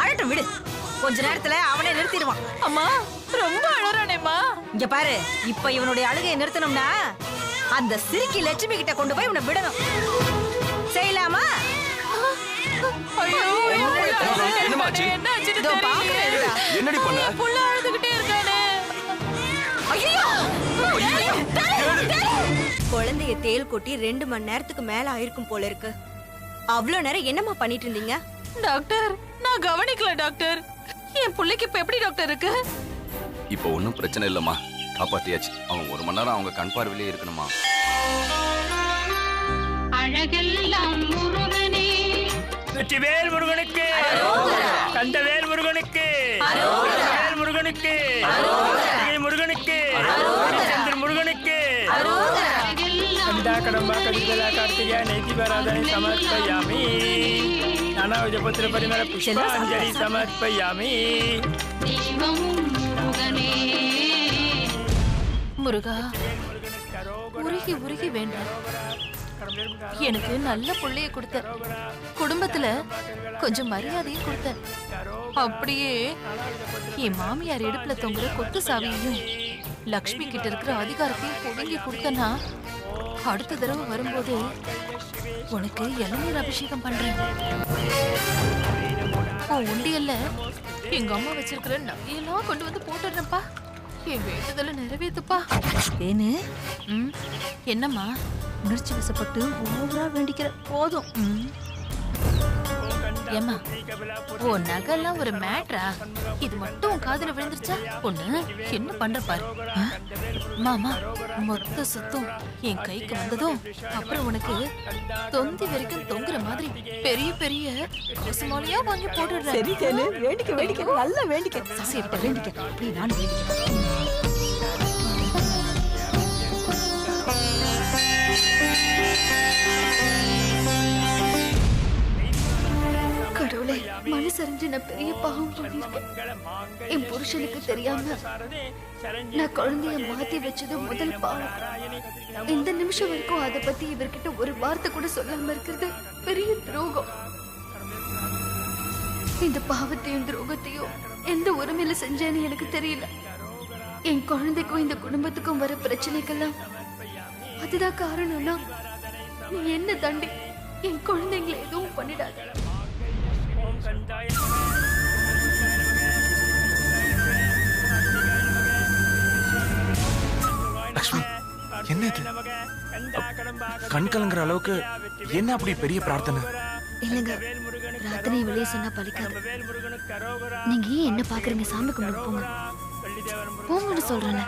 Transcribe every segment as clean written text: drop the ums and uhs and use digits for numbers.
அழட்டும் விடு, கொஞ்ச நேரத்துல அவனே நிறுத்திடுவான். அம்மா ரொம்ப அழறானேம்மா. இங்க பாரு, இப்ப இவனுடைய அழுகையை நிறுத்தணும்னா அந்த சிரிக்கி லட்சுமி கிட்ட கொண்டு போய் இவனை விடணும். செய்யலாமா? என்னடி பண்ண? புள்ள அழுதுகிட்டே இருக்கானே. குழந்தைய தேல் கொட்டி 2 மணி நேரத்துக்கு மேல ஆயிருக்கும் போல இருக்கு. அவ்வளவு நேரம் என்னம்மா பண்ணிட்டு இருந்தீங்க? டாக்டர், நான் கவனிக்கல டாக்டர். என் புள்ளைக்கு இப்ப எப்படி டாக்டர் இருக்கு? இப்போ ஒன்னும் பிரச்சனை இல்லம்மா, காப்பாத்தியாச்சு. அவன் 1 மணி நேரம் அவங்க கண் பார்வையிலே இருக்கணுமா. அழகெல்லாம் முருகனே, வெற்றிவேல் முருகனுக்கு, கந்தவேல் முருகனுக்கு, வேல் முருகனுக்கு, முருகனுக்கு, சந்திர முருகனுக்கு. கண்டாகடம்பா கதிபலா கார்த்திகா நைதிபராதனை சமர்ப்பயாமி. நானாவித புத்திர பரிமள புஷ்பாஞ்சலி சமர்ப்பயாமி. முருகா, உருகி உருகி வேண்டாம். எனக்கு நல்ல புள்ளைய கொடுத்த, குடும்பத்துல கொஞ்சம் மரியாதையும் கொடுத்த. அப்படியே என் மாமியார் இடுப்புல தொங்குற கொத்து சாவியையும் லக்ஷ்மி கிட்ட இருக்கிற அதிகாரத்தையும் புடுங்கி கொடுத்தனா, அடுத்த தடவை வரும்போது உனக்கு இளநீர் அபிஷேகம் பண்றேன். உண்டியல்ல எங்க அம்மா வச்சிருக்கிற நகையெல்லாம் கொண்டு வந்து போட்டுடுறேன்ப்பா. என் வேண்டுதல நிறைவேத்துப்பா. ஏன்னு என்னம்மா உணர்ச்சி வசப்பட்டு ஓவரா வேண்டிக்கிற? போதும். ஏம்மா, ஓ நகைலாம் ஒரு மேட்ரா? இது மட்டும் உன் காதுல விழுந்துருச்சா? பொண்ணு என்ன பண்ற பாரு. மாமா, மொத்த சொத்தும் என் கைக்கு வந்ததும் அப்புறம் உனக்கு தொந்தி வரைக்கும் தொங்குற மாதிரி பெரிய பெரிய கொசுமாலியா வாங்கி போட்டுடுறேன். சரி தேனு, வேண்டிக்க வேண்டிக்க, நல்ல வேண்டிக்க. சசிகிட்ட வேண்டிக்க, அப்படி நான் வேண்டிக்க. கடவுளே, மனசறிஞ்சு நான் பெரிய பாவம் பண்ணிருக்கேன். என் புருஷனுக்கு தெரியாம நான் குழந்தைய மாத்தி வச்சது முதல் பாவம். இந்த நிமிஷம் வரைக்கும் அதை பத்தி இவர்கிட்ட ஒரு வார்த்தை கூட சொல்லாம இருக்கிறது பெரிய துரோகம். இந்த பாவத்தையும் துரோகத்தையும் எந்த உரிமையில செஞ்சேன்னு எனக்கு தெரியல. என் குழந்தைக்கும் இந்த குடும்பத்துக்கும் வர பிரச்சனைக்கெல்லாம் அதுதான் காரணம்னா நீ என்ன தண்டி என் குழந்தைங்களை எதுவும் பண்ணிடாத. லக்ஷ்மி, என்ன இது? கண் கலங்குற அளவுக்கு என்ன அப்படி பெரிய பிரார்த்தனை? இல்லங்க, பிரார்த்தனை வெளியே சொன்னா பலிக்காது. நீங்க ஏன் என்ன பாக்குறீங்க? சாமி கும்பிட்டு போங்க, போங்கன்னு சொல்றேன்.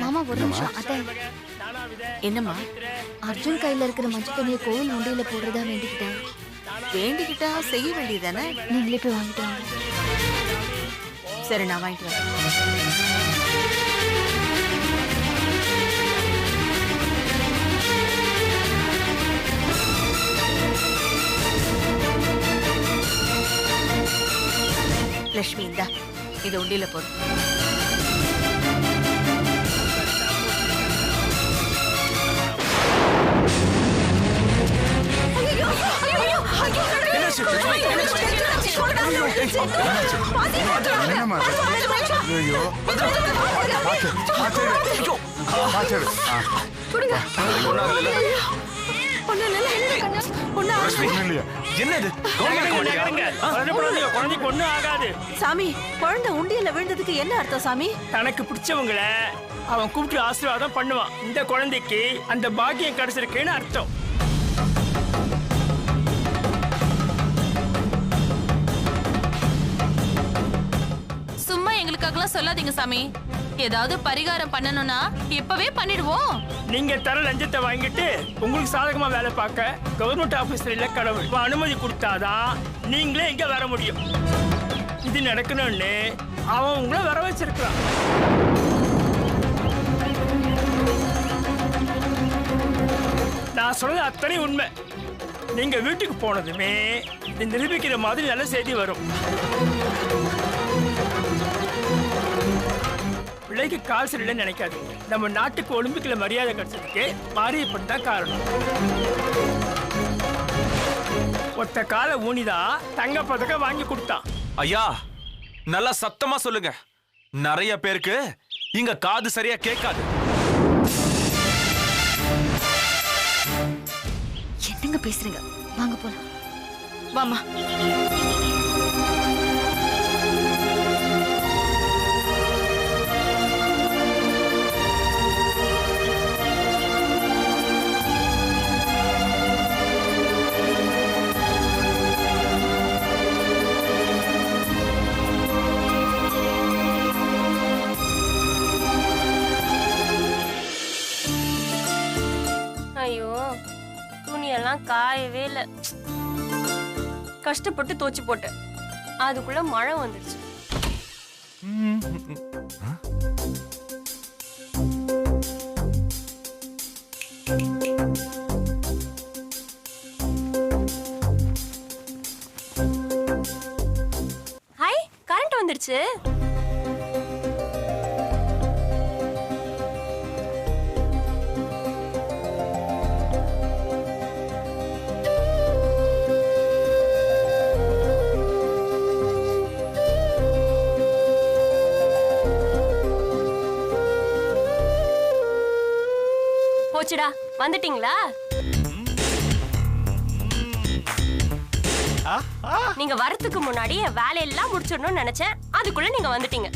மாமா ஒரு நிமிஷம். அத்தை, என்னம்மா? அர்ஜுன் கையில இருக்கிற மஞ்சள் தண்ணியை கோவில் உண்டியில போடுறதா வேண்டிக்கிட்டேன். வேண்டிக்கிட்டா செய்ய வேண்டியதானே? நீங்களே போய் வாங்கிட்டு வாங்க. சரி, நான் வாங்கிட்டு வரேன். லட்சுமி, இந்தா இது உண்டியில போடு. சாமி, குழந்தை உண்டியல்ல விழுந்ததுக்கு என்ன அர்த்தம் சாமி? தனக்கு பிடிச்சவங்கள அவன் கூப்பிட்டு ஆசீர்வாதம் பண்ணுவான். இந்த குழந்தைக்கு அந்த பாக்கியம் கிடைச்சிருக்குன்னு அர்த்தம். சும்மா எங்களுக்காகலாம் சொல்லாதீங்க சாமி. ஏதாவது பரிகாரம் பண்ணணும்னா இப்பவே பண்ணிடுவோம். நீங்க தர லஞ்சத்தை வாங்கிட்டு உங்களுக்கு சாதகமா வேலை பார்க்க கவர்மெண்ட் ஆபீஸ்ல இல்ல கடவுள் அனுமதி கொடுத்தாதான் நீங்களே இங்க வர முடியும். இது நடக்கணும்னு அவன் உங்களை வர வச்சிருக்கான். நான் சொல்றது அத்தனை உண்மை. நீங்க வீட்டுக்கு போனதுமே இது நிரூபிக்கிற மாதிரி நல்ல செய்தி வரும். பிள்ளைக்கு கால் சரியில்லைன்னு நினைக்காது. நம்ம நாட்டுக்கு ஒலிம்பிக்ல மரியாதை கிடைச்சதுக்கு மாரியப்பன் தான் காரணம். ஒத்த கால ஊனிதான் தங்க பதக்கம் வாங்கி கொடுத்தான். ஐயா நல்லா சத்தமா சொல்லுங்க. நிறைய பேருக்கு இங்க காது சரியா கேட்காது. என்னங்க பேசுறீங்க? வாங்க போலாம். வாமா. ஐயோ, துணியெல்லாம் காயவே இல்லை. கஷ்டப்பட்டு தோச்சு போட்டேன். அதுக்குள்ள மழை வந்துடுச்சு. ஹாய், கரண்ட் வந்துடுச்சு. போச்சுடா, வந்துட்டீங்களா? நீங்க வரதுக்கு முன்னாடி வேலையெல்லாம் முடிச்சிடணும்னு நினைச்சேன். அதுக்குள்ள நீங்க வந்துட்டீங்க.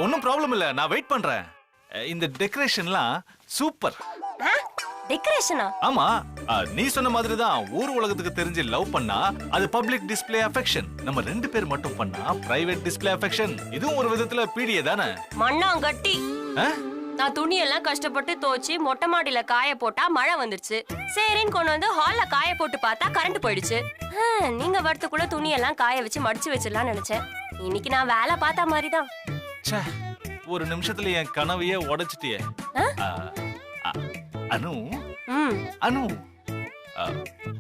ஒன்னும் ப்ராப்ளம் இல்ல, நான் வெயிட் பண்றேன். இந்த டெக்கரேஷன்லாம் சூப்பர். டெக்கரேஷனா? ஆமா, நீ சொன்ன மாதிரி தான். ஊர் உலகத்துக்கு தெரிஞ்சு லவ் பண்ணா அது பப்ளிக் டிஸ்ப்ளே அஃபெக்ஷன். நம்ம 2 பேர் மட்டும் பண்ணா பிரைவேட் டிஸ்ப்ளே அஃபெக்ஷன். இதுவும் ஒரு விதத்துல பீடியே தானே. மண்ணாங்கட்டி. நான் துணியெல்லாம் கஷ்டப்பட்டு தோச்சு மொட்டை மாடியில காய போட்டா மழை வந்துருச்சு. சரின்னு கொண்டு வந்து ஹால்ல காய போட்டு பார்த்தா கரண்ட் போயிடுச்சு. நீங்க வரத்துக்குள்ள துணியெல்லாம் காய வச்சு மடிச்சு வச்சிடலாம்னு நினைச்சேன். இன்னைக்கு நான் வேலை பார்த்த மாதிரி தான். ஒரு நிமிஷத்துல என் கனவையே உடைச்சிட்டியே. அனு அனு,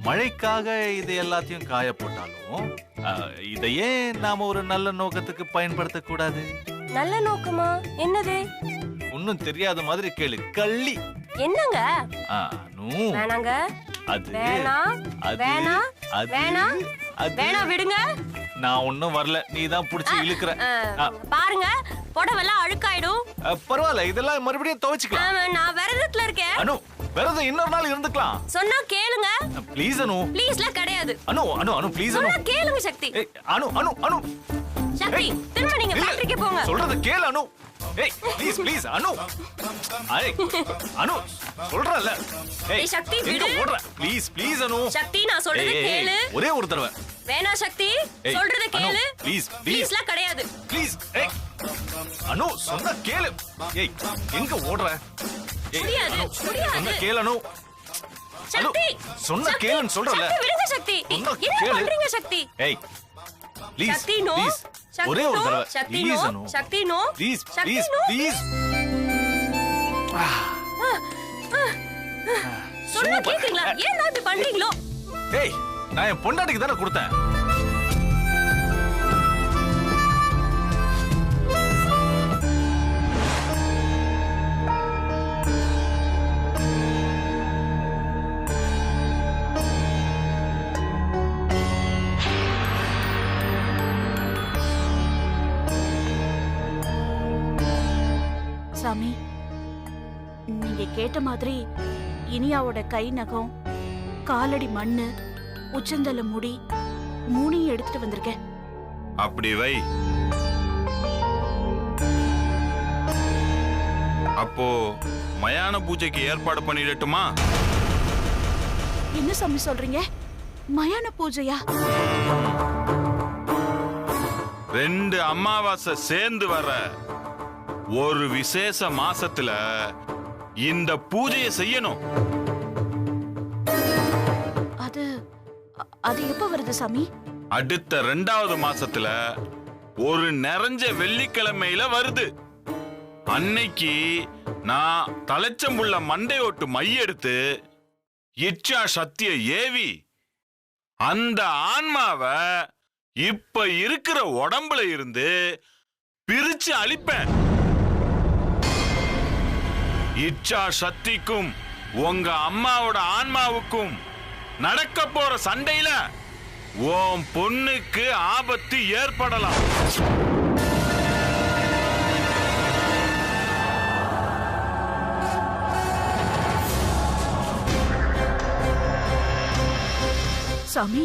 மழைக்காக இது எல்லாத்தையும் காய போட்டாலும் இதையே நாம ஒரு நல்ல நோக்கத்துக்கு பயன்படுத்த கூடாது. நல்ல நோக்கமா? என்னது? ஒன்னும் தெரியாத மாதிரி கேளு. கள்ளி. என்னங்க? வேணாங்க. அது வேணாம். வேணாம். வேணாம். வேணாம், விடுங்க. நான் ஒன்னும் வரல, நீ தான் புடிச்சு இழுக்குற. பாருங்க, புடவெல்லாம் அழுக்காயிடும். பரவாயில்ல, இதெல்லாம் மறுபடியும் துவைச்சுக்கலாம். நான் விரதத்துல இருக்கேன். அனு, விரதம் இன்னொரு நாள் இருந்துக்கலாம். சொன்னா கேளுங்க. ப்ளீஸ் அனு. ப்ளீஸ்லாம் கிடையாது. அனு அனு அனு ப்ளீஸ் அனு. கேளுங்க சக்தி. அனு அனு அனு. சக்தி, திரும்ப நீங்க ஃபேக்டரிக்கு போங்க. சொல்றது கேளு அனு. ஏய் ப்ளீஸ் ப்ளீஸ் அனு. ஏய் அனு, சொல்றல. ஏய் சக்தி, விடு. ப்ளீஸ் ப்ளீஸ் அனு. சக்தி, நான் சொல்றது கேளு. ஒரே ஒரு தடவை. வேணா சக்தி, சொல்றது கேளு. ப்ளீஸ் ப்ளீஸ்லாம் கிடையாது. ப்ளீஸ். ஏய் அனு, சொன்னா கேளு. ஏய் எங்க ஓடுற? முடியாது, முடியாது. சொன்னா கேளு அனு. சக்தி, சொன்னா கேளுன்னு சொல்றல. சக்தி, விடுங்க சக்தி. என்ன பண்றீங்க சக்தி? ஏய் ப்ளீஸ். Sakthi, no. ஒரே ஒரு தடவை. Shakti, please no. Anu. Shakti, no. Please please please. சொன்னா கேக்குறீங்களா? ஏன் இப்படி பண்றீங்களோ? ஏய், நான் என் பொண்டாட்டிக்கு தானே கொடுத்தேன். சாமி, நீங்க கேட்ட மாதிரி இனியாவோட கை நகம், காலடி மண்ணு, உச்சந்தல முடி 3 எடுத்துட்டு வந்திருக்கேன். அப்படி வை. அப்போ மயான பூஜைக்கு ஏற்பாடு பண்ணிடட்டுமா? என்ன சாமி சொல்றீங்க? மயான பூஜையா? 2 அமாவாசை சேர்ந்து வர ஒரு விசேஷ மாசத்துல இந்த பூஜையை செய்யணும். அது எப்ப வருது சாமி? அடுத்த 2வது மாசத்துல ஒரு நிறைஞ்ச வெள்ளிக்கிழமையில வருது. அன்னைக்கு நான் தலைச்சம்புள்ள மண்டையோட்டு மை எடுத்து இச்சா சக்திய ஏவி அந்த ஆன்மாவை இப்ப இருக்கிற உடம்புல இருந்து பிரிச்சு அழிப்பேன். இச்சா சக்திக்கும் உங்க அம்மாவோட ஆன்மாவுக்கும் நடக்க போற சண்டையில உன் பொண்ணுக்கு ஆபத்து ஏற்படலாம். சாமி,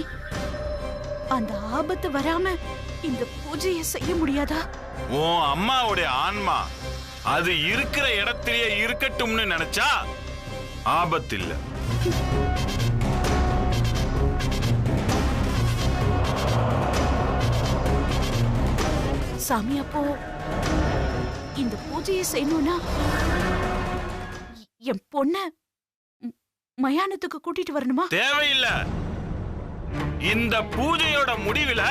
அந்த ஆபத்து வராம இந்த பூஜையை செய்ய முடியாதா? உன் அம்மாவுடைய ஆன்மா அது இருக்கிற இடத்திலேயே இருக்கட்டும்னு நினைச்சா ஆபத்து இல்ல. சாமி, அப்போ இந்த பூஜையை செய்யணும்னா என் பொண்ண மயானத்துக்கு கூட்டிட்டு வரணுமா? தேவையில்லை. இந்த பூஜையோட முடிவுல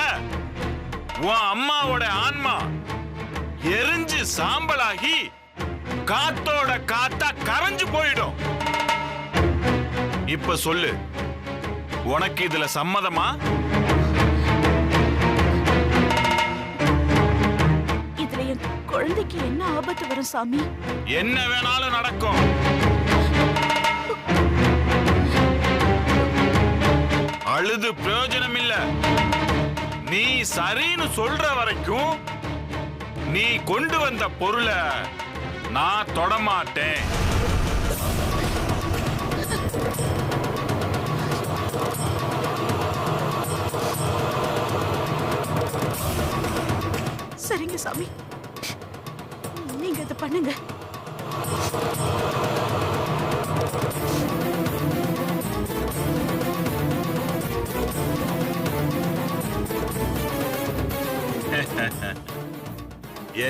உன் அம்மாவோட ஆன்மா எரிஞ்சு சாம்பலாகி காத்தோட காத்தா கரைஞ்சு போயிடும். இப்ப சொல்லு, உனக்கு இதுல சம்மதமா? இதுல என் குழந்தைக்கு என்ன ஆபத்து வரும் சாமி? என்ன வேணாலும் நடக்கும். அழுது பிரயோஜனம் இல்ல. நீ சரின்னு சொல்ற வரைக்கும் நீ கொண்டு வந்த பொருளை நான் தொடமாட்டேன். சரிங்க சாமி, நீங்க இதை பண்ணுங்க.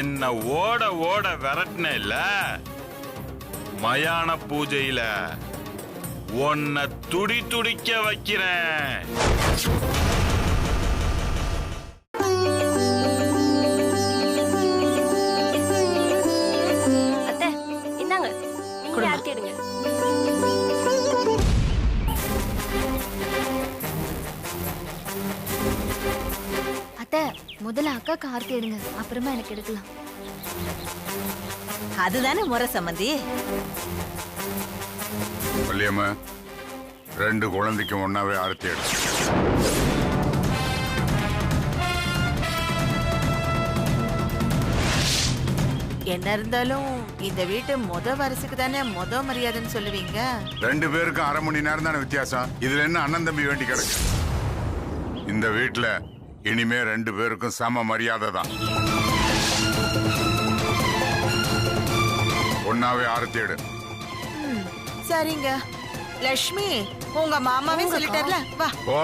என்ன ஓட ஓட விரட்டின இல்ல, மயான பூஜையில உன்னை துடி துடிக்க வைக்கிறேன். அத்தை இந்தாங்க, நீங்க ஆர்த்தி எடுங்க. அத்தை, முதல்ல அக்காக்கு ஆர்த்தி எடுங்க, அப்புறமா எனக்கு எடுக்கலாம். அதுதானே முறை சம்பந்தி. வள்ளியம்மா, 2 குழந்தைக்கும் ஒன்னாவே ஆரத்தி எடு. என்ன இருந்தாலும் இந்த வீட்டு முத வாரிசுக்கு தானே முத மரியாதைன்னு சொல்லுவீங்க. 2 பேருக்கும் 1/2 மணி நேரம் தானே வித்தியாசம். இதுல என்ன அண்ணன் தம்பி வேண்டி கிடக்கு? இந்த வீட்டுல இனிமே 2 பேருக்கும் சம மரியாதை தான். ஒன்னாவே ஆரத்தி எடு. சரிங்க. லட்சுமி, உங்க மாமாவே சொல்லிட்டார்ல, வா. ஓ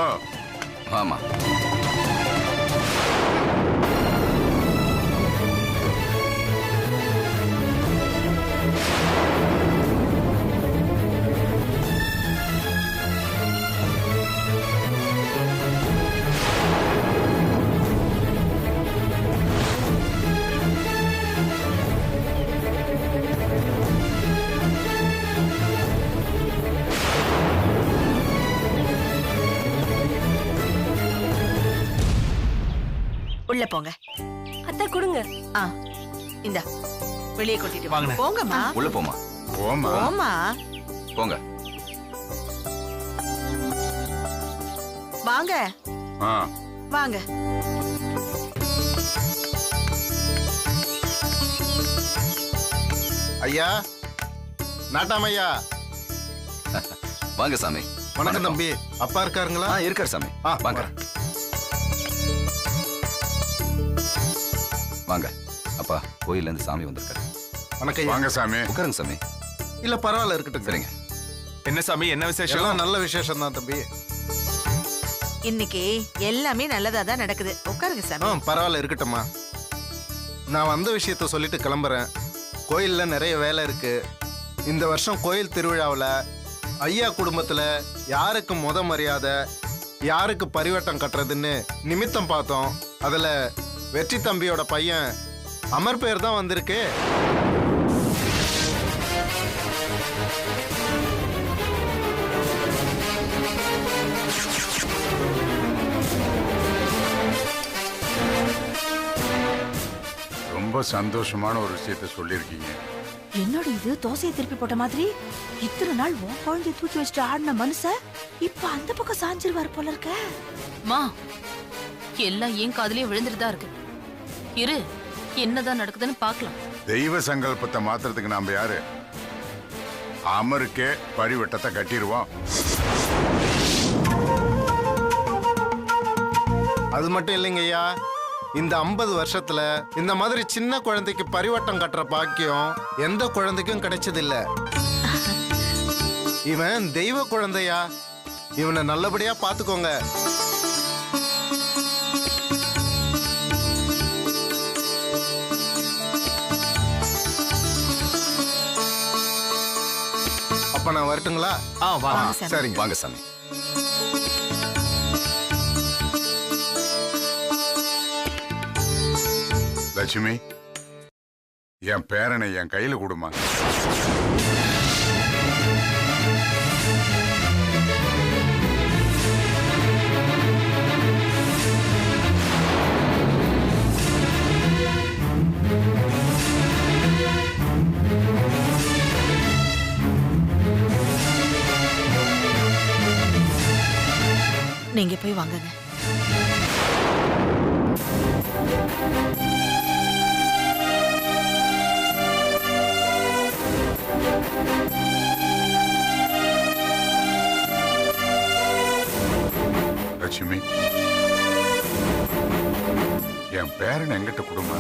ஆமா. உள்ள போங்க. அத்தை கொடுங்க. இந்த வெளியே கூட்டிட்டு வாங்க. போங்கம்மா. உள்ள போமா. போமா. போமா. போங்க. வாங்க. வாங்க. ஐயா, நாட்டாமையா. வாங்க சாமி. வணக்கம் தம்பி. அப்பா இருக்காருங்களா? இருக்காரு சாமி. வாங்க வாங்க. அப்பா, கோயில்ல இருந்து சாமி வந்திருக்காரு. வணக்கம். வாங்க சாமி. உட்காருங்க சாமி. இல்ல பரவாயில்ல, இருக்கட்டும். சரிங்க. என்ன சாமி, என்ன விசேஷம்? எல்லாம் நல்ல விசேஷம் தான் தம்பி. இன்னைக்கு எல்லாமே நல்லதா தான் நடக்குது. உட்காருங்க சாமி. பரவாயில்ல, இருக்கட்டும்மா. நான் வந்த விஷயத்த சொல்லிட்டு கிளம்புறேன். கோயில்ல நிறைய வேலை இருக்கு. இந்த வருஷம் கோயில் திருவிழாவில் ஐயா குடும்பத்துல யாருக்கு முத மரியாதை, யாருக்கு பரிவட்டம் கட்டுறதுன்னு நிமித்தம் பார்த்தோம். அதுல வெற்றி தம்பியோட பையன் அமர் பேர் தான் வந்திருக்கு. ரொம்ப சந்தோஷமான ஒரு விஷயத்த சொல்லியிருக்கீங்க. என்னோட இது தோசையை திருப்பி போட்ட மாதிரி இத்தனை நாள் உன் குழந்தைய தூக்கி வச்சுட்டு ஆடின மனுஷன் இப்ப அந்த பக்கம் சாஞ்சிருவாரு போல இருக்க. மா எல்லாம் ஏன் காதுலயே விழுந்துட்டு தான் இருக்கு. இரு என்னதான் நடக்குதுன்னு பாக்கலாம். தெய்வ சங்கல்பத்தை மாத்துறதுக்கு நாம யாரு? அமருக்கே பரிவட்டத்தை கட்டிடுவோம். அது மட்டும் இல்லைங்க ஐயா, இந்த 50 வருஷத்துல இந்த மாதிரி சின்ன குழந்தைக்கு பரிவட்டம் கட்டுற பாக்கியம் எந்த குழந்தைக்கும் கிடைச்சதில்ல. இவன் தெய்வ குழந்தையா, இவனை நல்லபடியா பாத்துக்கோங்க. அப்ப நான் வரட்டுங்களா? சரிங்க, வாங்க சாமி. லட்சுமி, என் பேரனை என் கையில கொடுமா. நீங்க போய் வாங்குங்க. லட்சுமி, என் பேரன் எங்கிட்ட குடுமா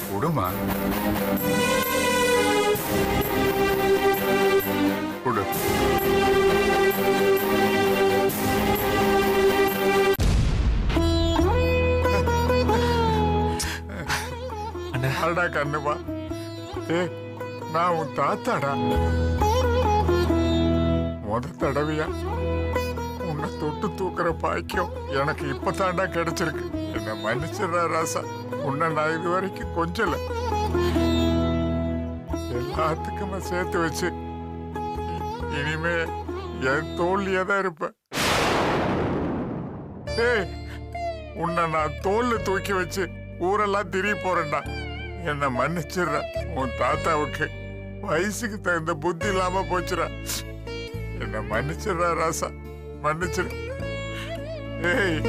குடுமா குடு. அடா கண்ணுமா, நான் உன் தாத்தாடா. முத தடவையா உன்னை தொட்டு தூக்குற பாக்கியம் எனக்கு இப்பதாண்டா கிடைச்சிருக்கு. என்ன மன்னிச்சிடறா ராசா, உன்னை நான் இது வரைக்கும் கொஞ்சல. எல்லாத்துக்குமே சேர்த்து வச்சு இனிமே என் தோல்லியே தான் இருப்பேன். உன்னை நான் தோல்ல தூக்கி வச்சு ஊரெல்லாம் திரிய போறேன்டா. என்ன மன்னிச்சிடுற. உன் தாத்தாவுக்கு வயசுக்கு தகுந்த புத்தி இல்லாம போச்சுடா. என்ன மன்னிச்சிடுறா ராசா, மன்னிச்சிரு. ஏய்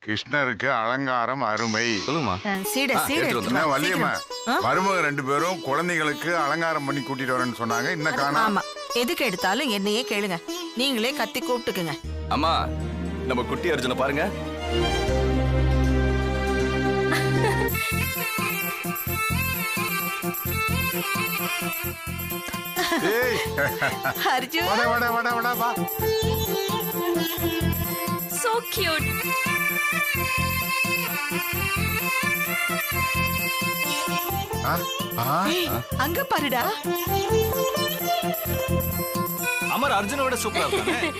கிருஷ்ணருக்கு அலங்காரம் அருமை. வள்ளியம்மா, மருமக 2 பேரும் குழந்தைகளுக்கு அலங்காரம் பண்ணி கூட்டிட்டு வரேன்னு சொன்னாங்க. இன்னும் காணோம். எதுக்கு எடுத்தாலும் என்னையே கேளுங்க, நீங்களே கத்தி கூப்பிட்டுக்குங்க. அம்மா, நம்ம குட்டி அர்ஜுன பாருங்க. அர்ஜுன், வட வட வட வட வா. கியூட். அங்க பாருடா. அமர் அர்ஜுனை விட சூப்பரா இருக்கானே.